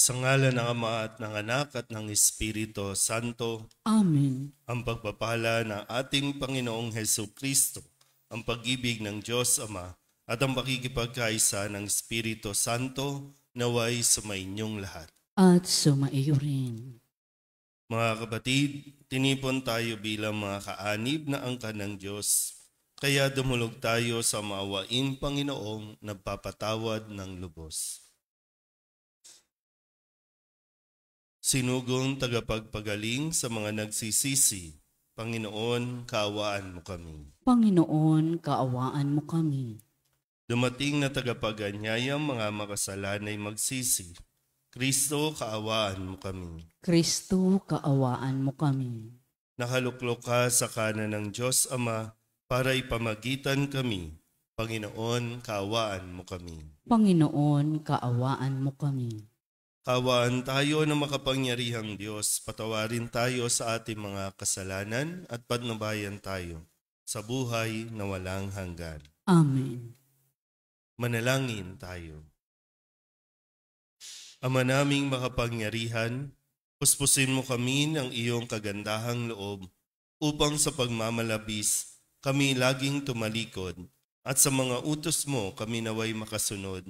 Sa ngalan ng Ama at ng Anak at ng Espiritu Santo. Amen. Ang pagpapala ng ating Panginoong Hesukristo, ang pag-ibig ng Diyos Ama, at ang pakikipagkaisa ng Espiritu Santo naway sumainyong lahat. At sumaiyo rin. Mga kapatid, tinipon tayo bilang mga kaanib na angkan ng Diyos, kaya dumulog tayo sa maawaing Panginoong nagpapatawad ng lubos. Sinugong tagapagpagaling sa mga nagsisisi, Panginoon, kaawaan mo kami. Panginoon, kaawaan mo kami. Dumating na tagapaganyayang mga makasalanay magsisi, Kristo, kaawaan mo kami. Kristo, kaawaan mo kami. Nakaluklok ka sa kanan ng Diyos Ama para ipamagitan kami. Panginoon, kaawaan mo kami. Panginoon, kaawaan mo kami. Kaawaan tayo ng makapangyarihang Diyos, patawarin tayo sa ating mga kasalanan at patnubayan tayo sa buhay na walang hanggan. Amen. Manalangin tayo. Ama naming makapangyarihan, puspusin mo kami ng iyong kagandahang loob upang sa pagmamalabis kami laging tumalikod at sa mga utos mo kami naway makasunod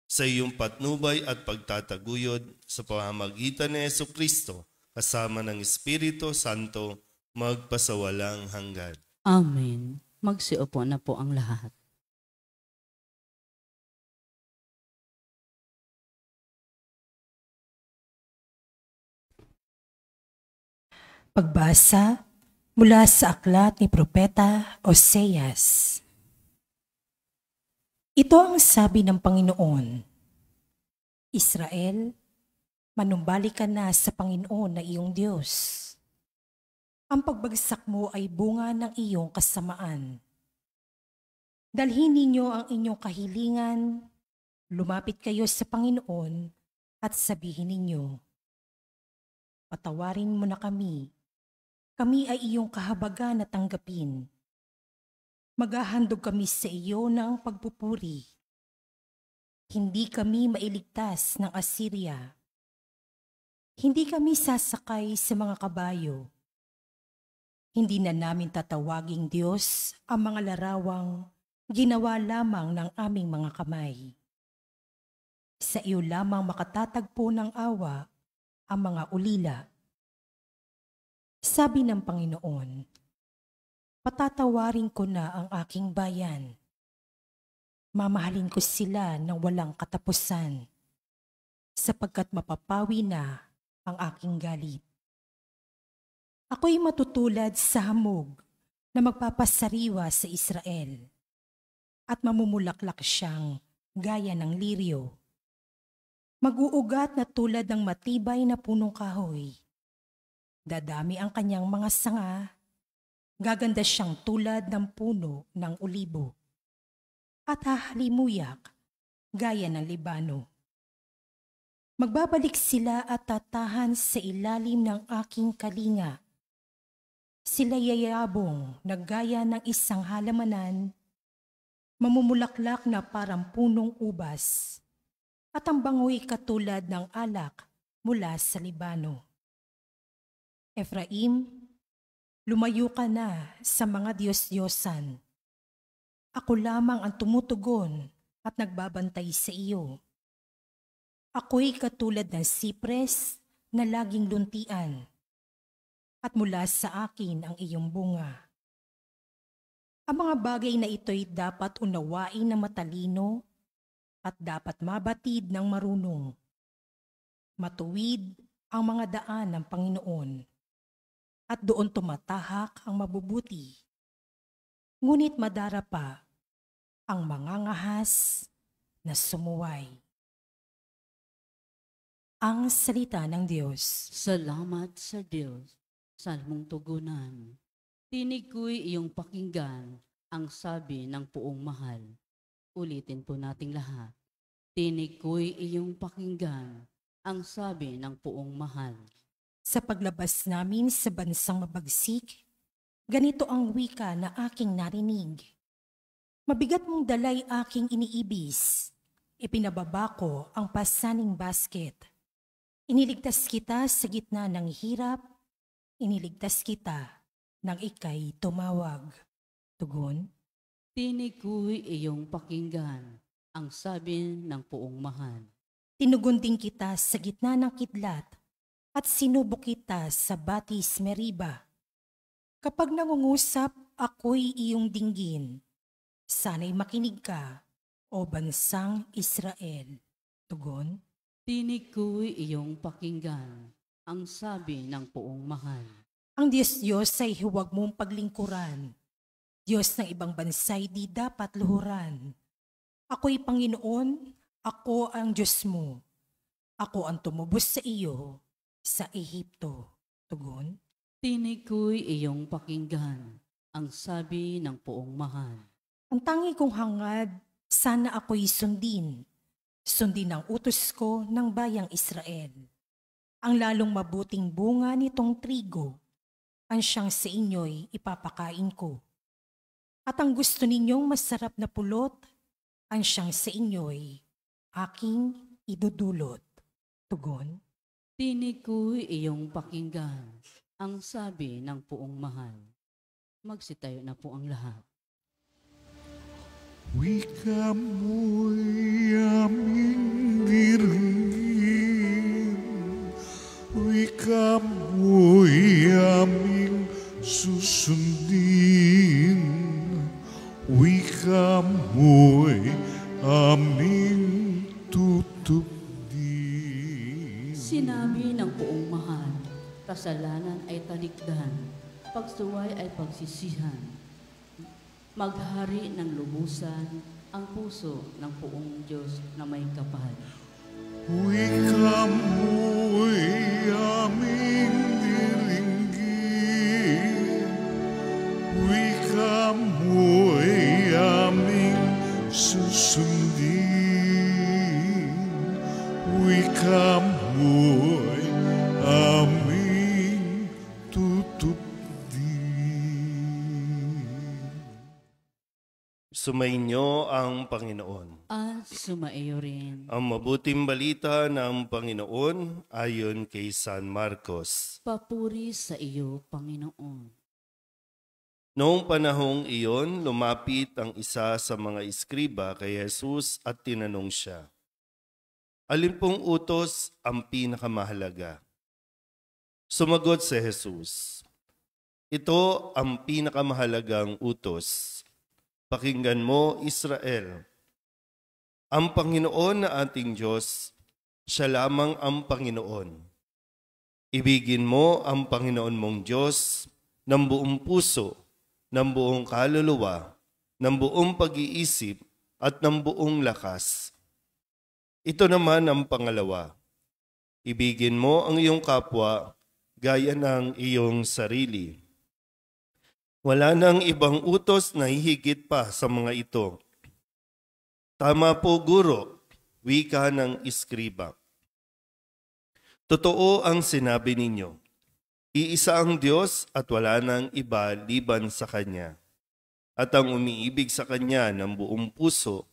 sa iyong patnubay at pagtataguyod sa pamamagitan ni Hesukristo kasama ng Espiritu Santo magpasawalang hanggan. Amen. Magsiupo na po ang lahat. Pagbasa mula sa aklat ni Propeta Oseas. Ito ang sabi ng Panginoon, Israel, manumbalik ka na sa Panginoon na iyong Diyos. Ang pagbagsak mo ay bunga ng iyong kasamaan. Dalhin ninyo ang inyong kahilingan, lumapit kayo sa Panginoon at sabihin ninyo, patawarin mo na kami ay iyong kahabagan na tanggapin. Maghahandog kami sa iyo ng pagpupuri. Hindi kami mailigtas ng Assyria. Hindi kami sasakay sa mga kabayo. Hindi na namin tatawaging Diyos ang mga larawang ginawa lamang ng aming mga kamay. Sa iyo lamang makatatagpo ng awa ang mga ulila. Sabi ng Panginoon, patatawarin ko na ang aking bayan. Mamahalin ko sila ng walang katapusan, sapagkat mapapawi na ang aking galit. Ako'y matutulad sa hamog na magpapasariwa sa Israel, at mamumulaklak siyang gaya ng liryo. Mag-uugat na tulad ng matibay na punong kahoy. Dadami ang kanyang mga sanga. Gaganda siyang tulad ng puno ng olibo at hahalimuyak gaya ng Libano. Magbabalik sila at tatahan sa ilalim ng aking kalinga. Sila yayabong na gaya ng isang halamanan, mamumulaklak na parang punong ubas, at ang bangoy katulad ng alak mula sa Libano. Efraim, lumayo ka na sa mga Diyos-Diyosan. Ako lamang ang tumutugon at nagbabantay sa iyo. Ako'y katulad ng sipres na laging luntian, at mula sa akin ang iyong bunga. Ang mga bagay na ito'y dapat unawain ng matalino at dapat mabatid ng marunong. Matuwid ang mga daan ng Panginoon at doon tumatahak ang mabubuti. Ngunit madarapa ang mangangahas na sumuway. Ang salita ng Diyos. Salamat sa Diyos. Salmong tugunan. Tinig ko'y iyong pakinggan, ang sabi ng puong mahal. Ulitin po nating lahat. Tinig ko'y iyong pakinggan, ang sabi ng puong mahal. Sa paglabas namin sa bansang mabagsik, ganito ang wika na aking narinig. Mabigat mong dalay aking iniibis, ipinababa ko ang pasaning basket. Iniligtas kita sa gitna ng hirap, iniligtas kita nang ika'y tumawag. Tugon. Tinig ko'y iyong pakinggan, ang sabi ng puong mahal. Tinugon din kita sa gitna ng kidlat at sinubok kita sa Batis Meriba. Kapag nangungusap, ako'y iyong dinggin. Sana'y makinig ka, o bansang Israel. Tugon. Tinig ko'y iyong pakinggan, ang sabi ng puong mahal. Ang Diyos ay huwag mong paglingkuran. Diyos ng ibang bansa'y di dapat luhuran. Ako'y Panginoon, ako ang Diyos mo. Ako ang tumubos sa iyo sa Ehipto. Tugon. Tinig ko'y iyong pakinggan, ang sabi ng puong mahal. Ang tangi kong hangad, sana ako'y sundin. Sundin ang utos ko ng bayang Israel. Ang lalong mabuting bunga nitong trigo, ang siyang sa inyo'y ipapakain ko. At ang gusto ninyong masarap na pulot, ang siyang sa inyo'y aking idudulot. Tugon. Tinig ko'y iyong pakinggan, ang sabi ng puong mahal. Magsitayo na po ang lahat. Wika mo'y aming diringin, wika mo'y aming susundin, wika mo'y aming tutupdin. Sinabi ng puong mahal, kasalanan ay talikdan, pagsuway ay pagsisihan. Maghari ng lubusan ang puso ng puong Diyos na may kapal. Wika mo'y aming diringgin, wika mo'y aming susundin, wika mo'y aming tutupdin. Sumainyo ang Panginoon. At sumaiyo rin. Ang mabuting balita ng Panginoon ayon kay San Marcos. Papuri sa iyo, Panginoon. Noong panahong iyon, lumapit ang isa sa mga iskriba kay Jesus at tinanong siya, "Alin pong utos ang pinakamahalaga?" Sumagot si Jesus, "Ito ang pinakamahalagang utos. Pakinggan mo, Israel. Ang Panginoon na ating Diyos, siya lamang ang Panginoon. Ibigin mo ang Panginoon mong Diyos ng buong puso, ng buong kaluluwa, ng buong pag-iisip, at ng buong lakas. Ito naman ang pangalawa. Ibigin mo ang iyong kapwa gaya ng iyong sarili. Wala nang ibang utos na hihigit pa sa mga ito." Tama po, Guro, wika ng iskriba. Totoo ang sinabi ninyo. Iisa ang Diyos at wala nang iba liban sa Kanya. At ang umiibig sa Kanya ng buong puso,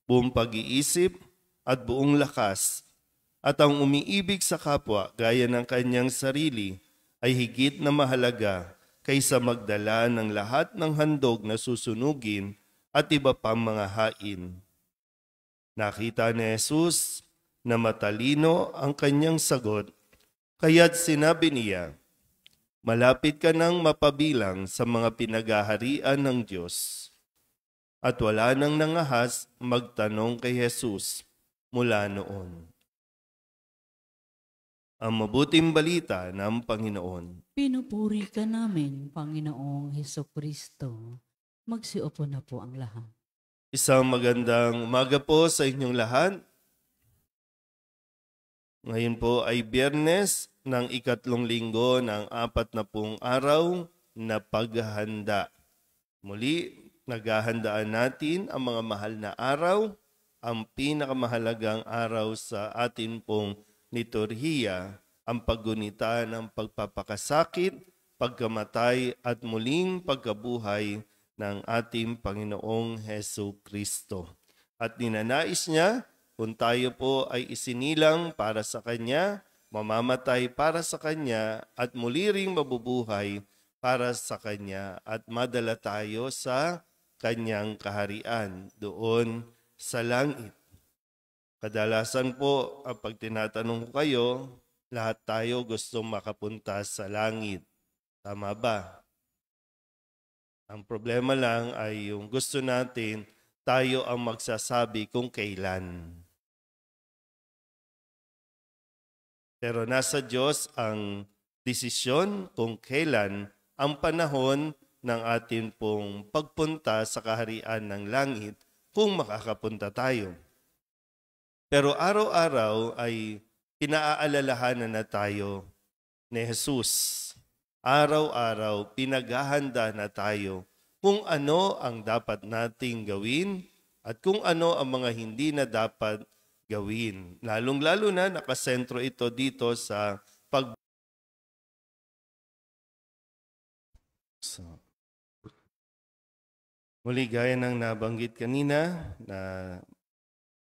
buong pag-iisip at buong lakas, at ang umiibig sa kapwa gaya ng kanyang sarili ay higit na mahalaga kaysa magdala ng lahat ng handog na susunugin at iba pang mga hain. Nakita ni Jesus na matalino ang kanyang sagot, Kaya't sinabi niya, malapit ka nang mapabilang sa mga pinagaharian ng Diyos. At wala nang nangahas magtanong kay Jesus mula noon. Ang mabuting balita ng Panginoon. Pinupuri ka namin, Panginoong Hesukristo. Magsiupo na po ang lahat. Isang magandang umaga po sa inyong lahat. Ngayon po ay Biyernes ng 3 linggo ng 40 araw na paghahanda. Muli, naghahandaan natin ang mga mahal na araw, ang pinakamahalagang araw sa atin pong liturhiya, ang paggunita ng pagpapakasakit, pagkamatay at muling pagkabuhay ng ating Panginoong Hesukristo. At ninanais niya, kung tayo po ay isinilang para sa Kanya, mamamatay para sa Kanya, at muli ring mabubuhay para sa Kanya, at madala tayo sa Kanyang kaharian doon sa langit. Kadalasan po, pag tinatanong ko kayo, lahat tayo gusto makapunta sa langit. Tama ba? Ang problema lang ay yung gusto natin, tayo ang magsasabi kung kailan. Pero nasa Diyos ang desisyon kung kailan ang panahon ng atin pong pagpunta sa kaharian ng langit kung makakapunta tayo. Pero araw-araw ay pinaalalahanan na tayo ni Jesus. Araw-araw pinaghahanda na tayo kung ano ang dapat nating gawin at kung ano ang mga hindi na dapat gawin. Lalong-lalo na nakasentro ito dito sa Muli gaya ng nabanggit kanina na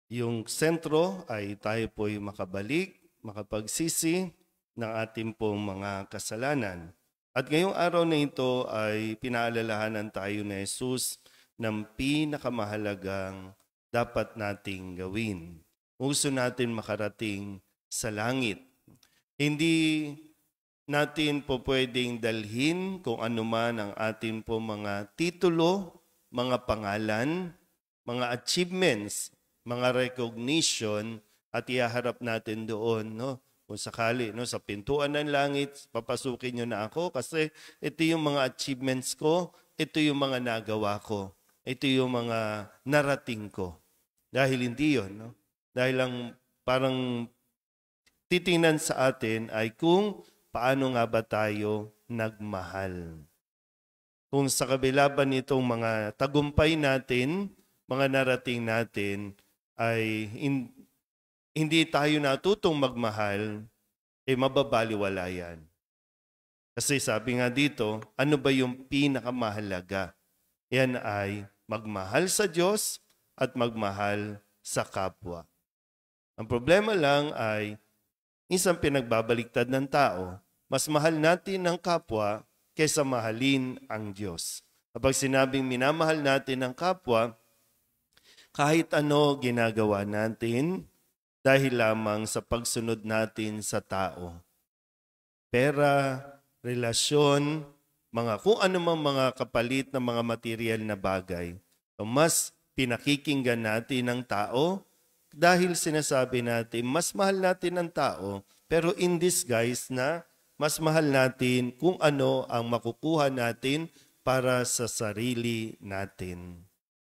yung sentro ay tayo po'y makabalik, makapagsisi ng ating pong mga kasalanan. At ngayong araw na ito ay pinaalalahanan tayo ni Jesus ng pinakamahalagang dapat nating gawin. Gusto natin makarating sa langit. Hindi natin po pwedeng dalhin kung ano man ang ating po mga titulo, mga pangalan, mga achievements, mga recognition at ihaharap natin doon, no? Kung sakali, no, sa pintuan ng langit, papasukin nyo na ako kasi ito yung mga achievements ko, ito yung mga nagawa ko, ito yung mga narating ko. Dahil hindi yun, no? Dahil lang parang titingnan sa atin ay kung paano nga ba tayo nagmahal. Kung sa kabila ba nitong mga tagumpay natin, mga narating natin, ay hindi tayo natutong magmahal, mababaliwala yan. Kasi sabi nga dito, ano ba yung pinakamahalaga? Yan ay magmahal sa Diyos at magmahal sa kapwa. Ang problema lang ay, isang pinagbabaliktad ng tao, mas mahal natin ang kapwa kaysa mahalin ang Diyos. Kapag sinabing minamahal natin ang kapwa, kahit ano ginagawa natin dahil lamang sa pagsunod natin sa tao. Pera, relasyon, kung ano mang mga kapalit na mga material na bagay, mas pinakikinggan natin ang tao dahil sinasabi natin, mas mahal natin ang tao, pero in disguise na mas mahal natin kung ano ang makukuha natin para sa sarili natin.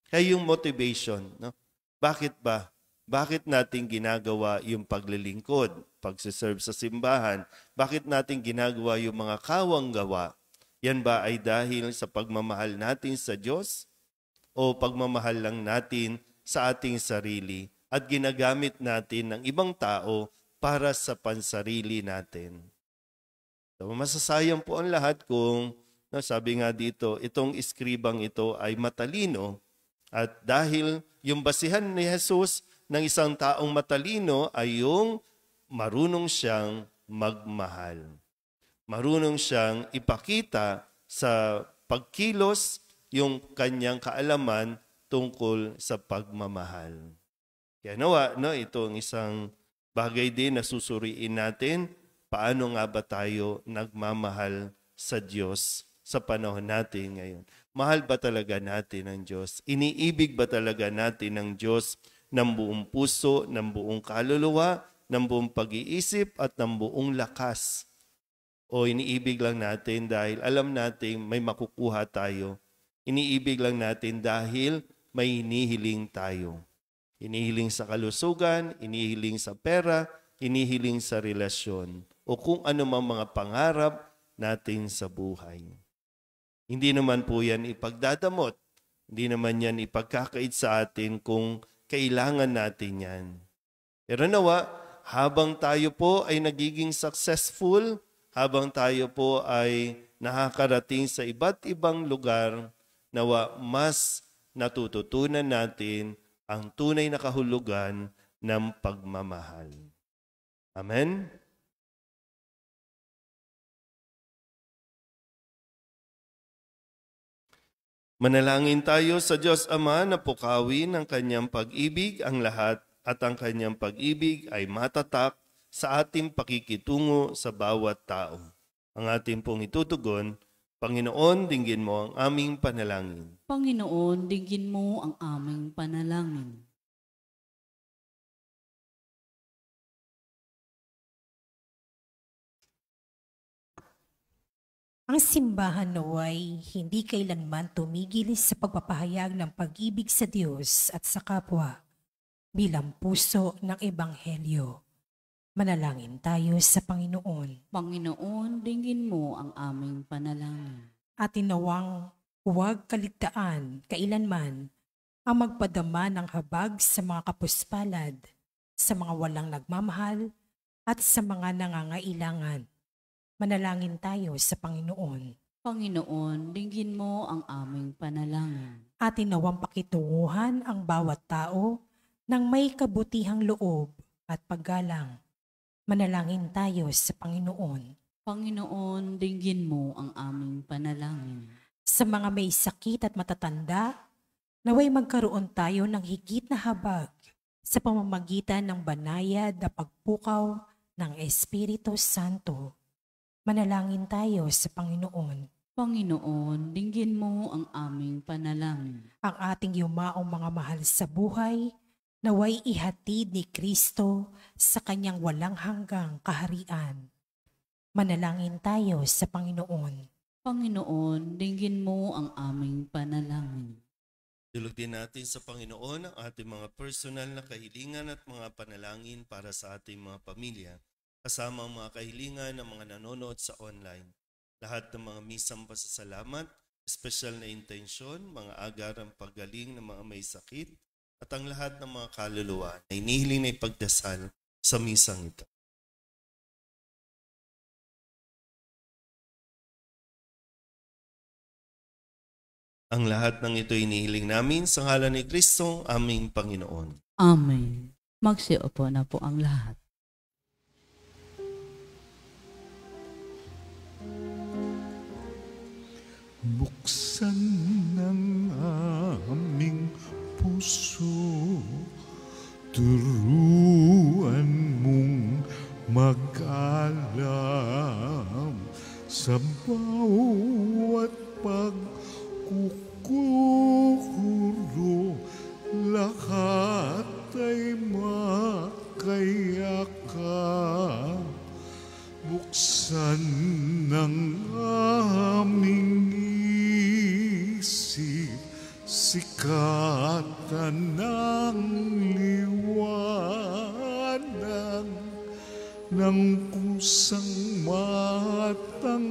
Kaya yung motivation, no? Bakit ba? Bakit natin ginagawa yung paglilingkod, pagsiserve sa simbahan? Bakit natin ginagawa yung mga kawang gawa? Yan ba ay dahil sa pagmamahal natin sa Diyos? O pagmamahal lang natin sa ating sarili at ginagamit natin ng ibang tao para sa pansarili natin? So, masasayang po ang lahat kung, sabi nga dito, itong iskribang ito ay matalino. At dahil yung basihan ni Jesus ng isang taong matalino ay yung marunong siyang magmahal. Marunong siyang ipakita sa pagkilos yung kanyang kaalaman tungkol sa pagmamahal. Kaya nawa, itong isang bagay din na susuriin natin paano nga ba tayo nagmamahal sa Diyos sa panahon natin ngayon? Mahal ba talaga natin ang Diyos? Iniibig ba talaga natin ang Diyos ng buong puso, ng buong kaluluwa, ng buong pag-iisip at ng buong lakas? O iniibig lang natin dahil alam natin may makukuha tayo? Iniibig lang natin dahil may hinihiling tayo? Hinihiling sa kalusugan, hinihiling sa pera, hinihiling sa relasyon, o kung ano mang mga pangarap natin sa buhay. Hindi naman po yan ipagdadamot. Hindi naman yan ipagkakait sa atin kung kailangan natin yan. Pero nawa, habang tayo po ay nagiging successful, habang tayo po ay nakakarating sa iba't ibang lugar, nawa mas natututunan natin ang tunay na kahulugan ng pagmamahal. Amen? Manalangin tayo sa Diyos Ama na pukawin ang kanyang pag-ibig ang lahat at ang kanyang pag-ibig ay matatak sa ating pakikitungo sa bawat tao. Ang ating pong itutugon, Panginoon, dinggin mo ang aming panalangin. Panginoon, dinggin mo ang aming panalangin. Ang simbahan naway hindi kailanman tumigil sa pagpapahayag ng pag-ibig sa Diyos at sa kapwa bilang puso ng Ebanghelyo. Manalangin tayo sa Panginoon. Panginoon, dinggin mo ang aming panalangin. At inawang huwag kaligtaan kailanman ang magpadama ng habag sa mga kapuspalad, sa mga walang nagmamahal at sa mga nangangailangan. Manalangin tayo sa Panginoon. Panginoon, dinggin mo ang aming panalangin. At inawang pakitunguhan ang bawat tao ng may kabutihang loob at paggalang. Manalangin tayo sa Panginoon. Panginoon, dinggin mo ang aming panalangin. Sa mga may sakit at matatanda, naway magkaroon tayo ng higit na habag sa pamamagitan ng banayad na pagpukaw ng Espiritu Santo. Manalangin tayo sa Panginoon. Panginoon, dinggin mo ang aming panalangin. Ang ating yumaong mga mahal sa buhay, naway ihatid ni Kristo sa kanyang walang hanggang kaharian. Manalangin tayo sa Panginoon. Panginoon, dinggin mo ang aming panalangin. Dulog din natin sa Panginoon ang ating mga personal na kahilingan at mga panalangin para sa ating mga pamilya, kasama ang mga kahilingan ng mga nanonood sa online. Lahat ng mga misang pasasalamat, espesyal na intensyon, mga agarang paggaling ng mga may sakit, at ang lahat ng mga kaluluwa na inihiling na ipagdasal sa misang ito. Ang lahat ng ito inihiling namin sa ngalan ni Kristo, aming Panginoon. Amen. Magsiupo na po ang lahat. Buksan ng aming puso, turuan mong mag-alam sa bawat pagkukuro, lahat ay makayakap. Buksan ng aming isip, sikatan ng liwanag ng kusang matangkilik,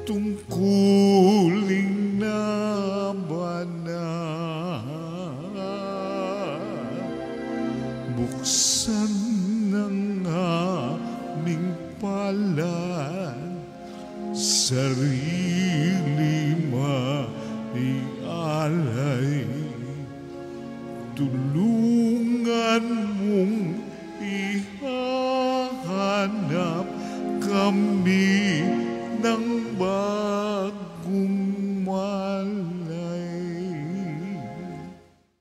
tungkuling na banal. Buksan ng aming palad, sarili maialay, tulungan mong ihahanap kami ng bagong malay.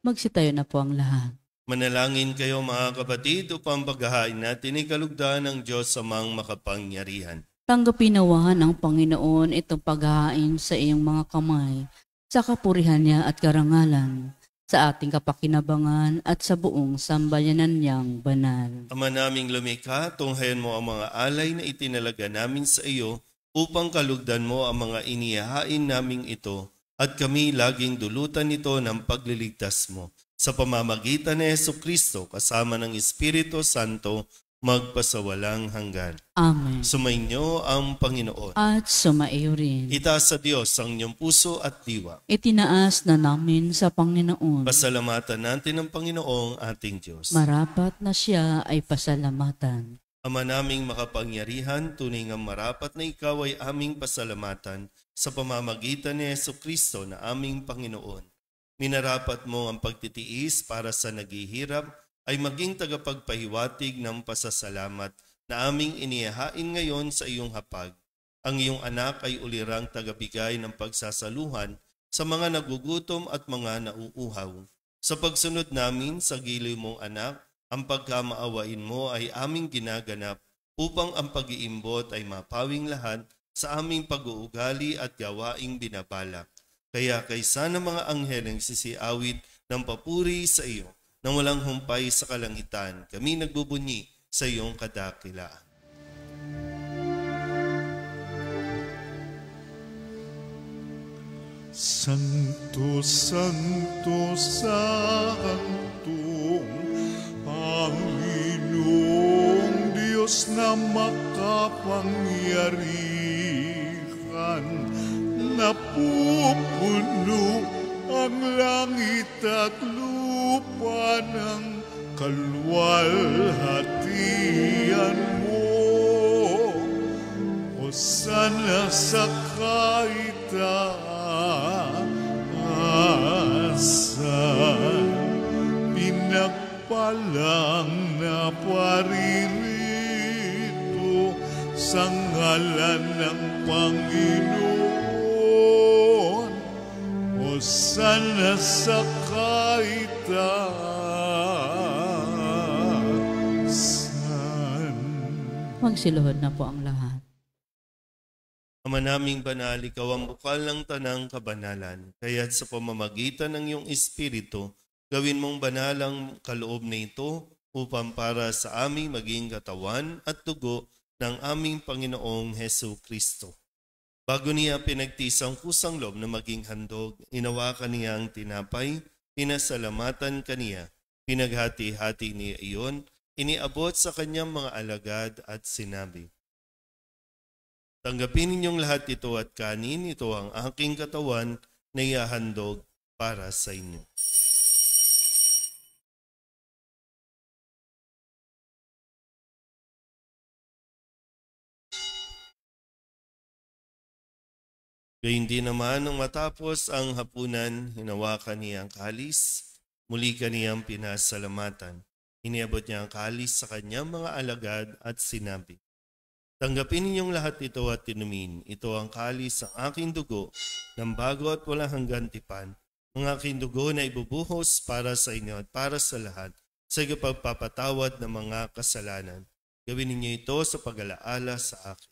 Magsitayo na po ang lahat. Manalangin kayo mga kapatid upang paghahain natin ay kalugdan ng Diyos amang makapangyarihan. Tanggapin nawa ng Panginoon itong paghahain sa iyong mga kamay, sa kapurihan niya at karangalan, sa ating kapakinabangan at sa buong sambayanan niyang banal. Ama naming lumikha, tunghayan mo ang mga alay na itinalaga namin sa iyo upang kalugdan mo ang mga inihahain naming ito at kami laging dulutan nito ng pagliligtas mo. Sa pamamagitan ni Jesucristo kasama ng Espiritu Santo, magpasawalang hanggan. Amen. Sumainyo ang Panginoon. At sumaiyo rin. Itaas sa Diyos ang inyong puso at diwa. Itinaas na namin sa Panginoon. Pasalamatan natin ang Panginoong ating Diyos. Marapat na siya ay pasalamatan. Ama naming makapangyarihan, tunay nga marapat na ikaw ay aming pasalamatan sa pamamagitan ni Jesucristo na aming Panginoon. Minarapat mo ang pagtitiis para sa naghihirap ay maging tagapagpahiwatig ng pasasalamat na aming inihahain ngayon sa iyong hapag. Ang iyong anak ay ulirang tagabigay ng pagsasaluhan sa mga nagugutom at mga nauuhaw. Sa pagsunod namin sa giliw mong anak, ang pagkamaawain mo ay aming ginaganap upang ang pag-iimbot ay mapawing lahat sa aming pag-uugali at gawaing binabalak. Kaya kaysa ng mga angheleng sisiawit ng papuri sa iyo, nang walang humpay sa kalangitan, kami nagbubunyi sa iyong kadakilaan. Santo, Santo, Santo, Panginoong Diyos na makapangyarihan, napupuno ang langit at lupa ng kaluwalhatian mo. Hosana sa kaitaasan, pinagpalang na paririto sa ngalan ng Panginoon. Hosana sa kaitaasan. Magsiluhod na po ang lahat. Ama naming banal, ikaw ang bukal ng tanang kabanalan, kaya't sa pamamagitan ng iyong Espiritu, gawin mong banal ang kaloob na ito upang para sa aming maging katawan at dugo ng aming Panginoong Jesucristo. Bago niya pinagtisang kusang loob na maging handog, inawakan niya ang tinapay, pinasalamatan kaniya, pinaghati-hati niya iyon, iniabot sa kanyang mga alagad at sinabi, tanggapin ninyong lahat ito at kanin, ito ang aking katawan na ihahandog para sa inyo. Gayun din naman nung matapos ang hapunan, hinawakan niya ang kalis, muli kaniyang pinasalamatan. Iniabot niya ang kalis sa kanyang mga alagad at sinabi, tanggapin ninyong lahat ito at inumin. Ito ang kalis ng aking dugo ng bago at walang hanggan tipan. Ang aking dugo na ibubuhos para sa inyo at para sa lahat sa pagpapatawad ng mga kasalanan. Gawin ninyo ito sa pag-alaala sa akin.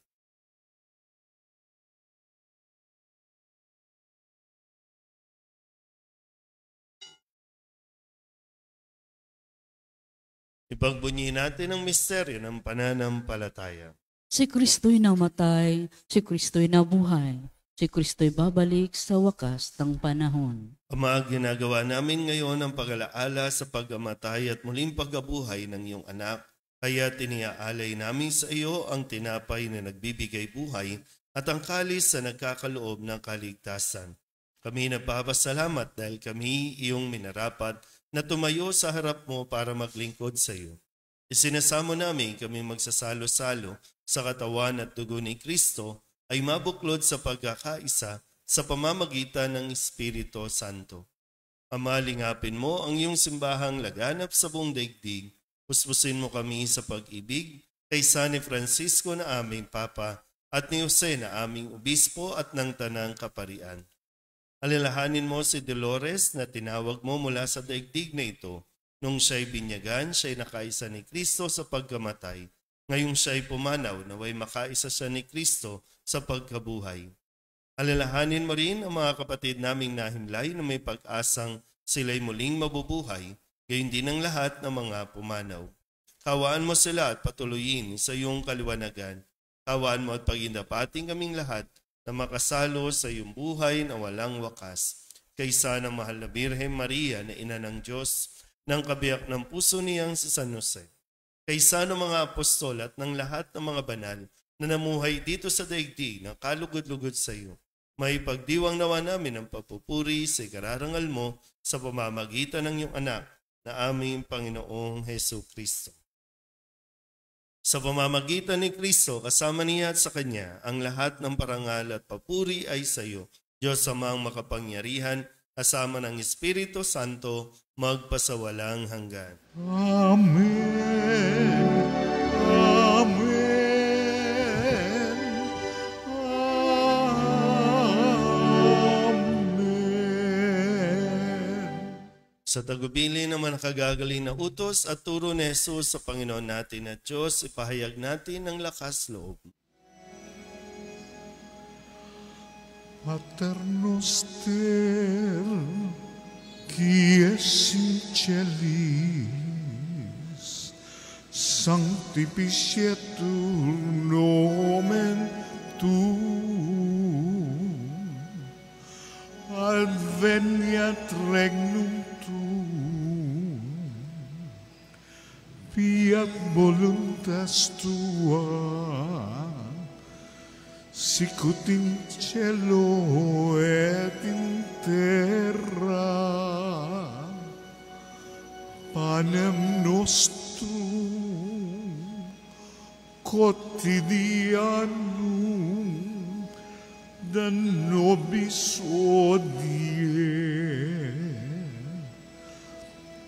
Ipagbunyi natin ang misteryo ng pananampalataya. Si Kristo'y namatay, si Kristo'y nabuhay, si Kristo'y babalik sa wakas ng panahon. Ama, ginagawa namin ngayon ang pag-alaala sa pagkamatay at muling pagkabuhay ng iyong anak. Kaya tiniaalay namin sa iyo ang tinapay na nagbibigay buhay at ang kalis na nagkakaloob ng kaligtasan. Kami nagpapasalamat dahil kami iyong minarapat na tumayo sa harap mo para maglingkod sa iyo. Isinasamo namin kami magsasalo-salo sa katawan at dugo ni Kristo ay mabuklod sa pagkakaisa sa pamamagitan ng Espiritu Santo. Ama, lingapin mo ang iyong simbahang laganap sa buong daigdig. Puspusin mo kami sa pag-ibig kay San Francisco na aming Papa at ni Jose na aming Obispo at ng Tanang Kaparian. Alalahanin mo si Dolores na tinawag mo mula sa daigdig na ito Nung siya'y binyagan, siya'y nakaisa ni Kristo sa pagkamatay. Ngayong siya'y pumanaw, naway makaisa siya ni Kristo sa pagkabuhay. Alalahanin mo rin ang mga kapatid naming nahimlay na may pag-asang sila'y muling mabubuhay, gayon din ang lahat ng mga pumanaw. Kawaan mo sila at patuloyin sa iyong kaliwanagan. Kawaan mo at pagindapating kaming lahat na makasalo sa iyong buhay na walang wakas. Kaysa ng mahal na Birhen Maria na ina ng Diyos, ng kabiyak ng puso niyang si San Jose. Kaysa ng mga apostol at ng lahat ng mga banal na namuhay dito sa daigdig na kalugod-lugod sa iyo. May pagdiwang nawa namin ang pagpupuri sa ikararangal mo sa pamamagitan ng iyong anak na aming Panginoong Hesu Kristo. Sa pamamagitan ni Kristo, kasama niya at sa Kanya, ang lahat ng parangal at papuri ay sa iyo, Diyos amang makapangyarihan, kasama ng Espiritu Santo, magpasawalang hanggan. Amen. Amen. Amen. Sa tagubili naman nakagagaling na utos at turo ni Jesus sa Panginoon natin at Diyos, ipahayag natin ang lakas loob. Pater noster, qui es in celis, sanctificetur nomen tuum, adveniat regnum tuum, fiat voluntas tua, sicut in cielo et in terra. Panem nostrum quotidianum da nobis hodie,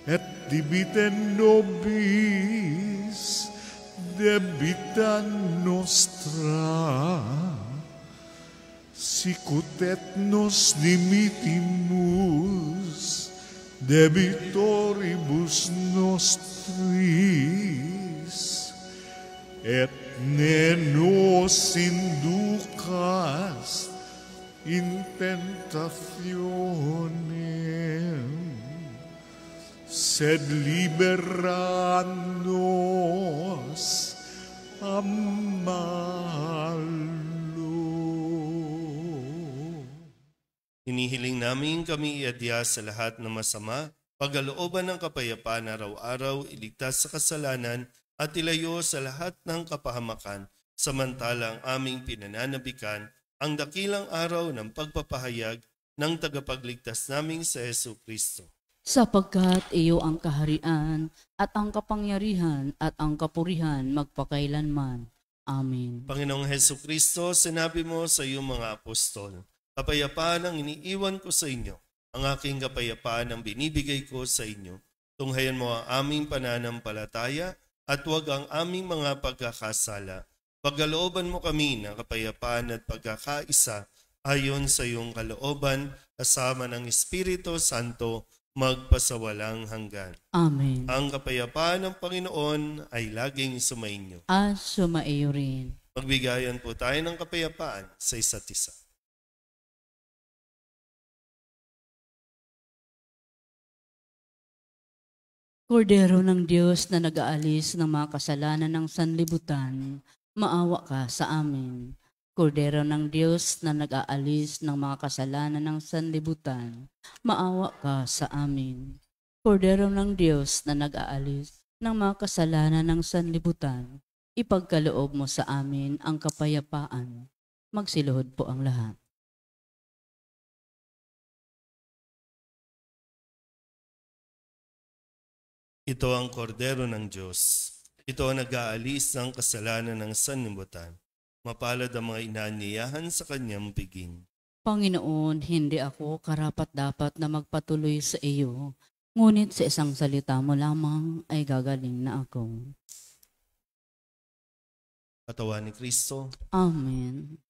et debite nobis debita nostra, sicut et nos dimittimus debitoribus nostris, et ne nos inducas in tentationem, sed libera nos a malo. Hinihiling namin kami iadya sa lahat ng masama, pagkalooban ng kapayapaan araw-araw, iligtas sa kasalanan at ilayo sa lahat ng kapahamakan, samantalang aming pinananabikan ang dakilang araw ng pagpapahayag ng tagapagligtas naming sa Hesu Kristo. Sapagkat iyo ang kaharian at ang kapangyarihan at ang kapurihan magpakailanman. Amen. Panginoong Hesu Kristo, sinabi mo sa iyong mga apostol, kapayapaan ang iniiwan ko sa inyo, ang aking kapayapaan ang binibigay ko sa inyo. Tunghayan mo ang aming pananampalataya at huwag ang aming mga pagkakasala. Pagkalooban mo kami ng kapayapaan at pagkakaisa ayon sa iyong kalooban, kasama ng Espiritu Santo, magpasawalang hanggan. Amen. Ang kapayapaan ng Panginoon ay laging sumainyo. At sumaiyo rin. Magbigayan po tayo ng kapayapaan sa isa't isa. Kordero ng Diyos na nag-aalis ng mga kasalanan ng sanlibutan, maawa ka sa amin. Kordero ng Diyos na nag-aalis ng mga kasalanan ng sanlibutan, maawa ka sa amin. Kordero ng Diyos na nag-aalis ng mga kasalanan ng sanlibutan, ipagkaloob mo sa amin ang kapayapaan. Magsiluhod po ang lahat. Ito ang kordero ng Diyos. Ito ang nag-aalis ng kasalanan ng sanlibutan. Mapalad ang mga inaanyayahan sa kanyang piging. Panginoon, hindi ako karapat-dapat na magpatuloy sa iyo, ngunit sa isang salita mo lamang ay gagaling na ako. Katawan ni Kristo. Amen.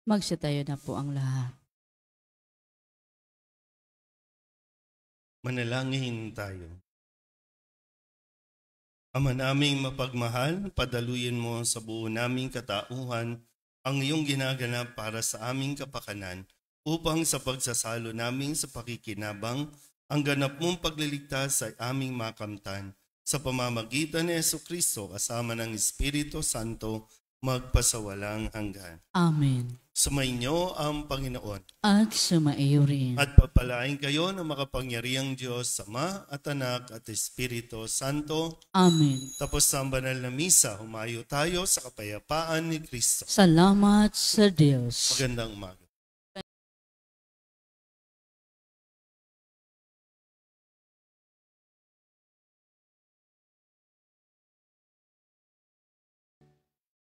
Magsitayo na po ang lahat. Manalangin tayo. Ama naming mapagmahal, padaluyin mo sa buo naming katauhan ang iyong ginaganap para sa aming kapakanan upang sa pagsasalo namin sa pakikinabang ang ganap mong pagliligtas sa aming makamtan sa pamamagitan ni Jesucristo kasama ng Espiritu Santo magpasawalang hanggan. Amen. Sumainyo ang Panginoon. At sumaiyo rin. At papalain kayo ng makapangyarihang Diyos, Ama at Anak at Espiritu Santo. Amen. Tapos sa banal na misa, humayo tayo sa kapayapaan ni Kristo. Salamat sa Diyos. Magandang umaga.